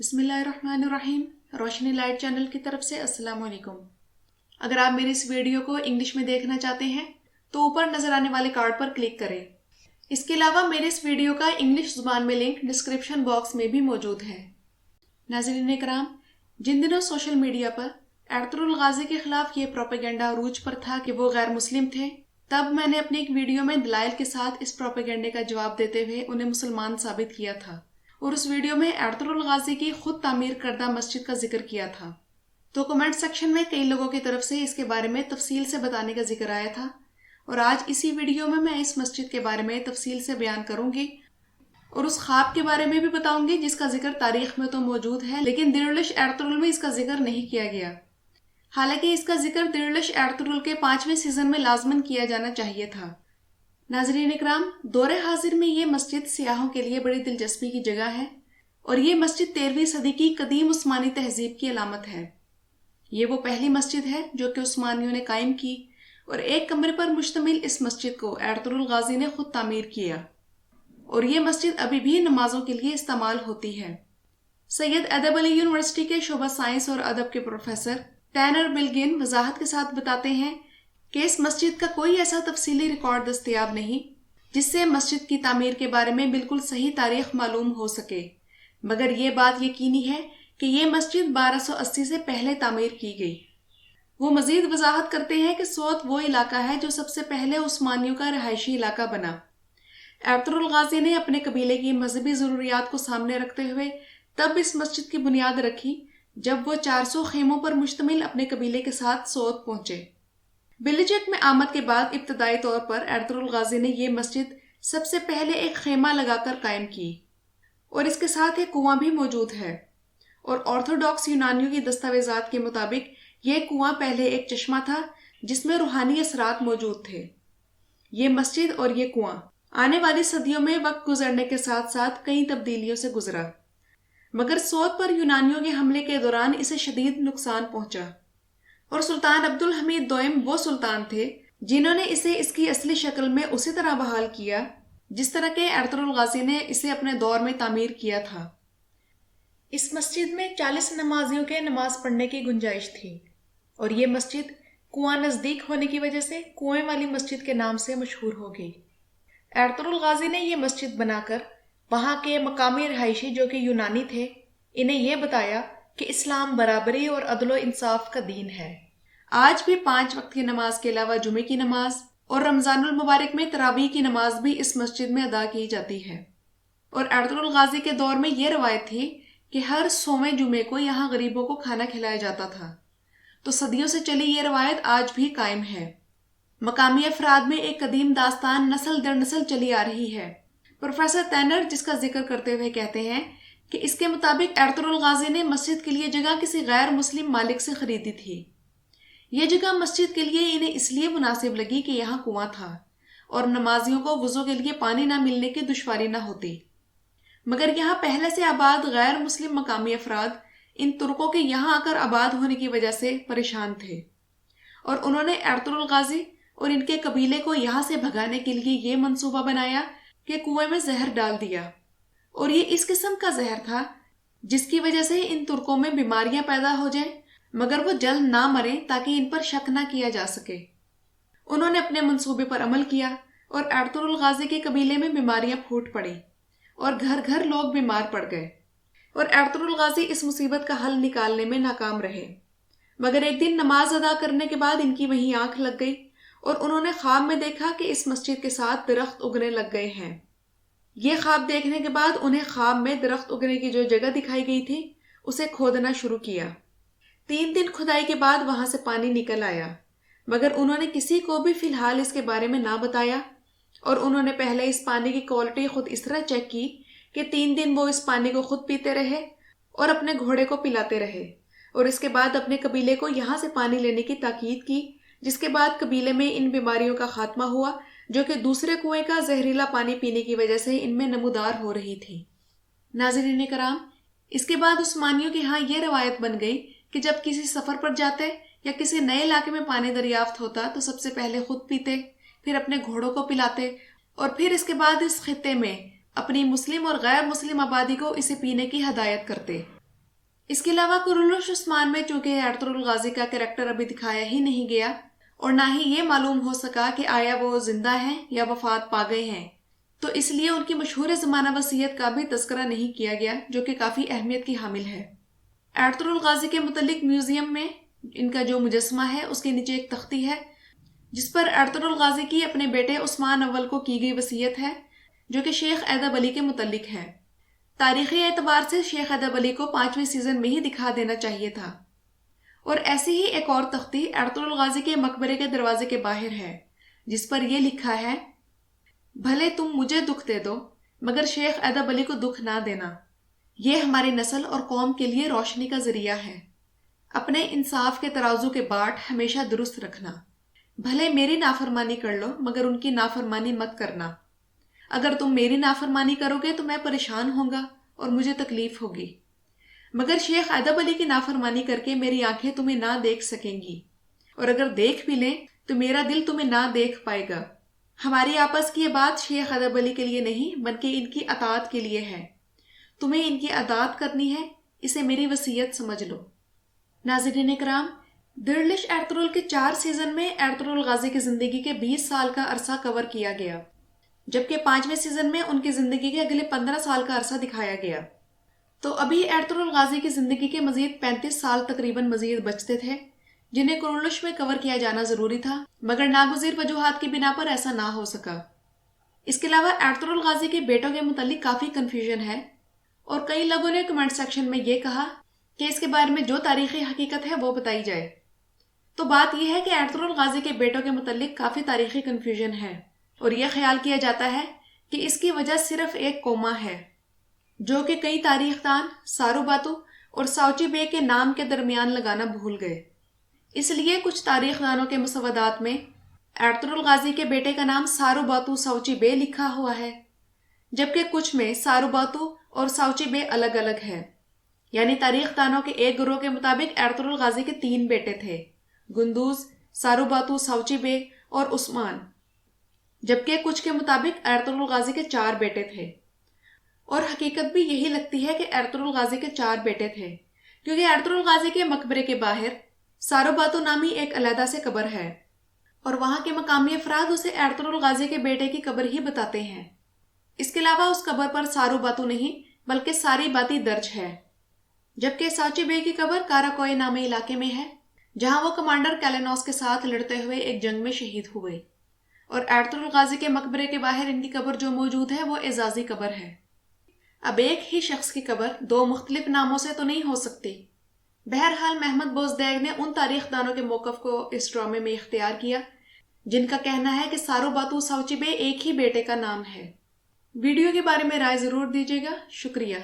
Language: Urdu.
بسم اللہ الرحمن الرحیم۔ روشنی لائٹ چینل کی طرف سے السلام علیکم۔ اگر آپ میری اس ویڈیو کو انگلش میں دیکھنا چاہتے ہیں تو اوپر نظر آنے والے کارڈ پر کلک کریں۔ اس کے علاوہ میرے اس ویڈیو کا انگلش زبان میں لنک ڈسکرپشن باکس میں بھی موجود ہے۔ ناظرین کرام، جن دنوں سوشل میڈیا پر ارطغرل غازی کے خلاف یہ پروپیگنڈا عروج پر تھا کہ وہ غیر مسلم تھے، تب میں نے اپنی ایک ویڈیو میں دلائل کے ساتھ اس پروپیگنڈے کا جواب دیتے ہوئے انہیں مسلمان ثابت کیا تھا، اور اس ویڈیو میں ارطغرل غازی کی خود تعمیر کردہ مسجد کا ذکر کیا تھا۔ تو کمنٹ سیکشن میں کئی لوگوں کی طرف سے اس کے بارے میں تفصیل سے بتانے کا ذکر آیا تھا، اور آج اسی ویڈیو میں اس مسجد کے بارے میں تفصیل سے بیان کروں گی اور اس خواب کے بارے میں بھی بتاؤں گی جس کا ذکر تاریخ میں تو موجود ہے، لیکن دیرلش ارطغرل میں اس کا ذکر نہیں کیا گیا۔ حالانکہ اس کا ذکر دیرلش ارطغرل کے 5ویں سیزن میں لازماً کیا جانا چاہیے تھا۔ ناظرین اکرام، دور حاضر میں یہ مسجد سیاحوں کے لیے بڑی دلچسپی کی جگہ ہے، اور یہ مسجد 13ویں صدی کی قدیم عثمانی تہذیب کی علامت ہے۔ یہ وہ پہلی مسجد ہے جو کہ عثمانیوں نے قائم کی، اور ایک کمرے پر مشتمل اس مسجد کو ارطغرل غازی نے خود تعمیر کیا، اور یہ مسجد ابھی بھی نمازوں کے لیے استعمال ہوتی ہے۔ سید ادب علی یونیورسٹی کے شعبہ سائنس اور ادب کے پروفیسر ٹینر بلگن وضاحت کے ساتھ بتاتے ہیں کہ اس مسجد کا کوئی ایسا تفصیلی ریکارڈ دستیاب نہیں جس سے مسجد کی تعمیر کے بارے میں بالکل صحیح تاریخ معلوم ہو سکے، مگر یہ بات یقینی ہے کہ یہ مسجد 1280 سے پہلے تعمیر کی گئی۔ وہ مزید وضاحت کرتے ہیں کہ سوت وہ علاقہ ہے جو سب سے پہلے عثمانیوں کا رہائشی علاقہ بنا۔ ارطغرل غازی نے اپنے قبیلے کی مذہبی ضروریات کو سامنے رکھتے ہوئے تب اس مسجد کی بنیاد رکھی جب وہ 400 خیموں پر مشتمل اپنے قبیلے کے ساتھ سوت پہنچے۔ بلجک میں آمد کے بعد ابتدائی طور پر ارطغرل غازی نے یہ مسجد سب سے پہلے ایک خیمہ لگا کر قائم کی، اور اس کے ساتھ ایک کنواں بھی موجود ہے، اور آرتھوڈاکس یونانیوں کی دستاویزات کے مطابق یہ کنواں پہلے ایک چشمہ تھا جس میں روحانی اثرات موجود تھے۔ یہ مسجد اور یہ کنواں آنے والی صدیوں میں وقت گزرنے کے ساتھ ساتھ کئی تبدیلیوں سے گزرا، مگر سوت پر یونانیوں کے حملے کے دوران اسے شدید نقصان پہنچا، اور سلطان عبدالحمید دوئم وہ سلطان تھے جنہوں نے اسے اس کی اصلی شکل میں اسی طرح بحال کیا جس طرح کہ ارطغرل غازی نے اسے اپنے دور میں تعمیر کیا تھا۔ اس مسجد میں 40 نمازیوں کے نماز پڑھنے کی گنجائش تھی، اور یہ مسجد کنواں نزدیک ہونے کی وجہ سے کنویں والی مسجد کے نام سے مشہور ہو گئی۔ ارطغرل غازی نے یہ مسجد بنا کر وہاں کے مقامی رہائشی جو کہ یونانی تھے انہیں یہ بتایا کہ اسلام برابری اور عدل و انصاف کا دین ہے۔ آج بھی 5 وقت کی نماز کے علاوہ جمعے کی نماز اور رمضان المبارک میں تراویح کی نماز بھی اس مسجد میں ادا کی جاتی ہے، اور ارطغرل غازی کے دور میں یہ روایت تھی کہ ہر 100ویں جمعے کو یہاں غریبوں کو کھانا کھلایا جاتا تھا، تو صدیوں سے چلی یہ روایت آج بھی قائم ہے۔ مقامی افراد میں ایک قدیم داستان نسل در نسل چلی آ رہی ہے۔ پروفیسر تینر جس کا ذکر کرتے ہوئے کہتے ہیں کہ اس کے مطابق ارطغرل غازی نے مسجد کے لیے جگہ کسی غیر مسلم مالک سے خریدی تھی۔ یہ جگہ مسجد کے لیے انہیں اس لیے مناسب لگی کہ یہاں کنواں تھا اور نمازیوں کو وضو کے لیے پانی نہ ملنے کی دشواری نہ ہوتی، مگر یہاں پہلے سے آباد غیر مسلم مقامی افراد ان ترکوں کے یہاں آ کر آباد ہونے کی وجہ سے پریشان تھے، اور انہوں نے ارطغرل غازی اور ان کے قبیلے کو یہاں سے بھگانے کے لیے یہ منصوبہ بنایا کہ کنویں میں زہر ڈال دیا، اور یہ اس قسم کا زہر تھا جس کی وجہ سے ان ترکوں میں بیماریاں پیدا ہو جائیں مگر وہ جلد نہ مریں تاکہ ان پر شک نہ کیا جا سکے۔ انہوں نے اپنے منصوبے پر عمل کیا، اور ارطغرل غازی کے قبیلے میں بیماریاں پھوٹ پڑیں اور گھر گھر لوگ بیمار پڑ گئے، اور ارطغرل غازی اس مصیبت کا حل نکالنے میں ناکام رہے۔ مگر ایک دن نماز ادا کرنے کے بعد ان کی وہیں آنکھ لگ گئی، اور انہوں نے خواب میں دیکھا کہ اس مسجد کے ساتھ درخت اگنے لگ گئے ہیں۔ یہ خواب دیکھنے کے بعد انہیں خواب میں درخت اگنے کی جو جگہ دکھائی گئی تھی اسے کھودنا شروع کیا۔ 3 دن کھدائی کے بعد وہاں سے پانی نکل آیا، مگر انہوں نے کسی کو بھی فی الحال اس کے بارے میں نہ بتایا، اور انہوں نے پہلے اس پانی کی کوالٹی خود اس طرح چیک کی کہ 3 دن وہ اس پانی کو خود پیتے رہے اور اپنے گھوڑے کو پلاتے رہے، اور اس کے بعد اپنے قبیلے کو یہاں سے پانی لینے کی تاکید کی، جس کے بعد قبیلے میں ان بیماریوں کا خاتمہ ہوا جو کہ دوسرے کنویں کا زہریلا پانی پینے کی وجہ سے ان میں نمودار ہو رہی تھی۔ ناظرین کرام، اس کے بعد عثمانیوں کے ہاں یہ روایت بن گئی کہ جب کسی سفر پر جاتے یا کسی نئے علاقے میں پانی دریافت ہوتا تو سب سے پہلے خود پیتے، پھر اپنے گھوڑوں کو پلاتے، اور پھر اس کے بعد اس خطے میں اپنی مسلم اور غیر مسلم آبادی کو اسے پینے کی ہدایت کرتے۔ اس کے علاوہ قرولش عثمان میں چونکہ ارطغرل غازی کا کریکٹر ابھی دکھایا ہی نہیں گیا اور نہ ہی یہ معلوم ہو سکا کہ آیا وہ زندہ ہیں یا وفات پا گئے ہیں، تو اس لیے ان کی مشہور زمانہ وصیت کا بھی تذکرہ نہیں کیا گیا، جو کہ کافی اہمیت کی حامل ہے۔ ارطغرل غازی کے متعلق میوزیم میں ان کا جو مجسمہ ہے اس کے نیچے ایک تختی ہے جس پر ارطغرل غازی کی اپنے بیٹے عثمان اول کو کی گئی وصیت ہے، جو کہ شیخ ایدب علی کے متعلق ہے۔ تاریخی اعتبار سے شیخ ایدب علی کو 5ویں سیزن میں ہی دکھا دینا چاہیے تھا۔ اور ایسی ہی ایک اور تختی ارطغرل غازی کے مقبرے کے دروازے کے باہر ہے، جس پر یہ لکھا ہے: بھلے تم مجھے دکھ دے دو مگر شیخ ایدب علی کو دکھ نہ دینا، یہ ہماری نسل اور قوم کے لیے روشنی کا ذریعہ ہے۔ اپنے انصاف کے ترازو کے باٹ ہمیشہ درست رکھنا، بھلے میری نافرمانی کر لو مگر ان کی نافرمانی مت کرنا۔ اگر تم میری نافرمانی کرو گے تو میں پریشان ہوں گا اور مجھے تکلیف ہوگی، مگر شیخ ایدب علی کی نافرمانی کر کے میری آنکھیں تمہیں نہ دیکھ سکیں گی، اور اگر دیکھ بھی لیں تو میرا دل تمہیں نہ دیکھ پائے گا۔ ہماری آپس کی یہ بات شیخ ایدب علی کے لیے نہیں بلکہ ان کی اطاعت کے لیے ہے۔ تمہیں ان کی اطاعت کرنی ہے، اسے میری وصیت سمجھ لو۔ ناظرین کرام، درلش ارطغرل کے 4 سیزن میں ارطغرل غازی کی زندگی کے 20 سال کا عرصہ کور کیا گیا، جبکہ 5ویں سیزن میں ان کی زندگی کے اگلے 15 سال کا عرصہ دکھایا گیا۔ تو ابھی ارطغرل غازی کی زندگی کے مزید 35 سال تقریباً مزید بچتے تھے، جنہیں قرولش میں کور کیا جانا ضروری تھا، مگر ناگزیر وجوہات کی بنا پر ایسا نہ ہو سکا۔ اس کے علاوہ ارطغرل غازی کے بیٹوں کے متعلق کافی کنفیوژن ہے، اور کئی لوگوں نے کمنٹ سیکشن میں یہ کہا کہ اس کے بارے میں جو تاریخی حقیقت ہے وہ بتائی جائے۔ تو بات یہ ہے کہ ارطغرل غازی کے بیٹوں کے متعلق کافی تاریخی کنفیوژن ہے، اور یہ خیال کیا جاتا ہے کہ اس کی وجہ صرف ایک کوما ہے، جو کہ کئی تاریخ دان سارو باتو اور ساوچی بے کے نام کے درمیان لگانا بھول گئے۔ اس لیے کچھ تاریخ دانوں کے مسودات میں ارطغرل غازی کے بیٹے کا نام سارو باتو ساوچی بے لکھا ہوا ہے، جبکہ کچھ میں سارو باتو اور ساوچی بے الگ الگ ہے۔ یعنی تاریخ دانوں کے ایک گروہ کے مطابق ارطغرل غازی کے 3 بیٹے تھے، گندوز، سارو باتو ساوچی بے اور عثمان، جبکہ کچھ کے مطابق ارطغرل غازی کے 4 بیٹے تھے۔ اور حقیقت بھی یہی لگتی ہے کہ ارطغرل غازی کے 4 بیٹے تھے، کیونکہ ارطغرل غازی کے مقبرے کے باہر سارو باتو نامی ایک علیحدہ سے قبر ہے، اور وہاں کے مقامی افراد اسے ارطغرل غازی کے بیٹے کی قبر ہی بتاتے ہیں۔ اس کے علاوہ اس قبر پر سارو باتو نہیں بلکہ ساری باتی درج ہے، جبکہ ساوچی بے کی قبر کاراکوئے نامی علاقے میں ہے، جہاں وہ کمانڈر کیلینوس کے ساتھ لڑتے ہوئے ایک جنگ میں شہید ہوئے۔ اور ارطغرل غازی کے مقبرے کے باہر ان کی قبر جو موجود ہے وہ اعزازی قبر ہے۔ اب ایک ہی شخص کی قبر 2 مختلف ناموں سے تو نہیں ہو سکتی۔ بہرحال محمد بوزدیگ نے ان تاریخ دانوں کے موقف کو اس ڈرامے میں اختیار کیا جن کا کہنا ہے کہ سارو باتو ساوچی بے ایک ہی بیٹے کا نام ہے۔ ویڈیو کے بارے میں رائے ضرور دیجیے گا۔ شکریہ۔